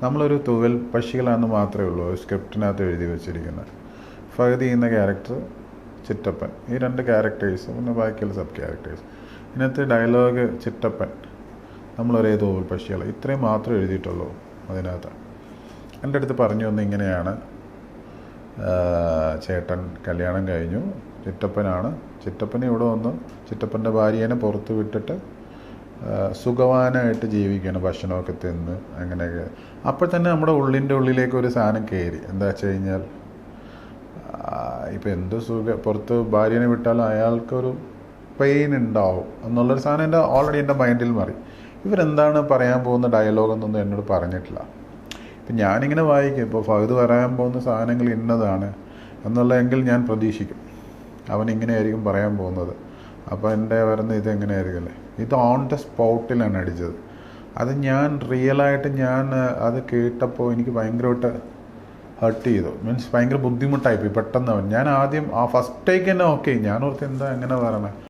നമ്മളൊരു തൂവൽ പക്ഷികളാണെന്ന് മാത്രമേ ഉള്ളൂ സ്ക്രിപ്റ്റിനകത്ത് എഴുതി വെച്ചിരിക്കുന്നത്. ഫഹദ് ചെയ്യുന്ന ക്യാരക്ടർ, ചിറ്റപ്പൻ, ഈ രണ്ട് ക്യാരക്ടേഴ്സ്, പിന്നെ ബാക്കിയുള്ള സബ് ക്യാരക്ടേഴ്സ്. ഇതിനകത്ത് ഡയലോഗ് ചിറ്റപ്പൻ, നമ്മളൊരേ തൂവൽ പക്ഷികൾ, ഇത്രയും മാത്രമേ എഴുതിയിട്ടുള്ളൂ അതിനകത്ത്. എൻ്റെ അടുത്ത് പറഞ്ഞു വന്ന് ഇങ്ങനെയാണ്, ചേട്ടൻ കല്യാണം കഴിഞ്ഞു, ചിറ്റപ്പനെ ഇവിടെ വന്ന് ചിറ്റപ്പൻ്റെ ഭാര്യേനെ പുറത്ത് വിട്ടിട്ട് സുഖവാനായിട്ട് ജീവിക്കുകയാണ്, ഭക്ഷണമൊക്കെ തിന്ന് അങ്ങനെയൊക്കെ. അപ്പോൾ തന്നെ നമ്മുടെ ഉള്ളിലേക്ക് ഒരു സാധനം കയറി. എന്താ വെച്ച് കഴിഞ്ഞാൽ, ഇപ്പം എന്ത് പുറത്ത് ഭാര്യനെ വിട്ടാലും അയാൾക്കൊരു പെയിൻ ഉണ്ടാവും എന്നുള്ളൊരു സാധനം ഓൾറെഡി എൻ്റെ മൈൻഡിൽ മാറി. ഇവരെന്താണ് പറയാൻ പോകുന്ന ഡയലോഗെന്നൊന്നും എന്നോട് പറഞ്ഞിട്ടില്ല. ഇപ്പം ഞാനിങ്ങനെ വായിക്കും, ഇപ്പോൾ ഫഹദ് പറയാൻ പോകുന്ന സാധനങ്ങൾ ഇന്നതാണ് എന്നുള്ളതെങ്കിൽ ഞാൻ പ്രതീക്ഷിക്കും അവനിങ്ങനെയായിരിക്കും പറയാൻ പോകുന്നത്. അപ്പോൾ എൻ്റെ വരുന്ന ഇതെങ്ങനെയായിരിക്കും, ഇത് ഓൺ ദ സ്പോട്ടിലാണ് അടിച്ചത്. അത് ഞാൻ റിയലായിട്ട് അത് കേട്ടപ്പോൾ എനിക്ക് ഭയങ്കരമായിട്ട് ഹർട്ട് ചെയ്തു. മീൻസ് ഭയങ്കര ബുദ്ധിമുട്ടായിപ്പോയി പെട്ടെന്ന്. ഞാൻ ആദ്യം ഫസ്റ്റ് ടേക്ക് തന്നെ ഓക്കെ, ഞാൻ ഓർത്ത് എന്താ എങ്ങനെ പറയണേ,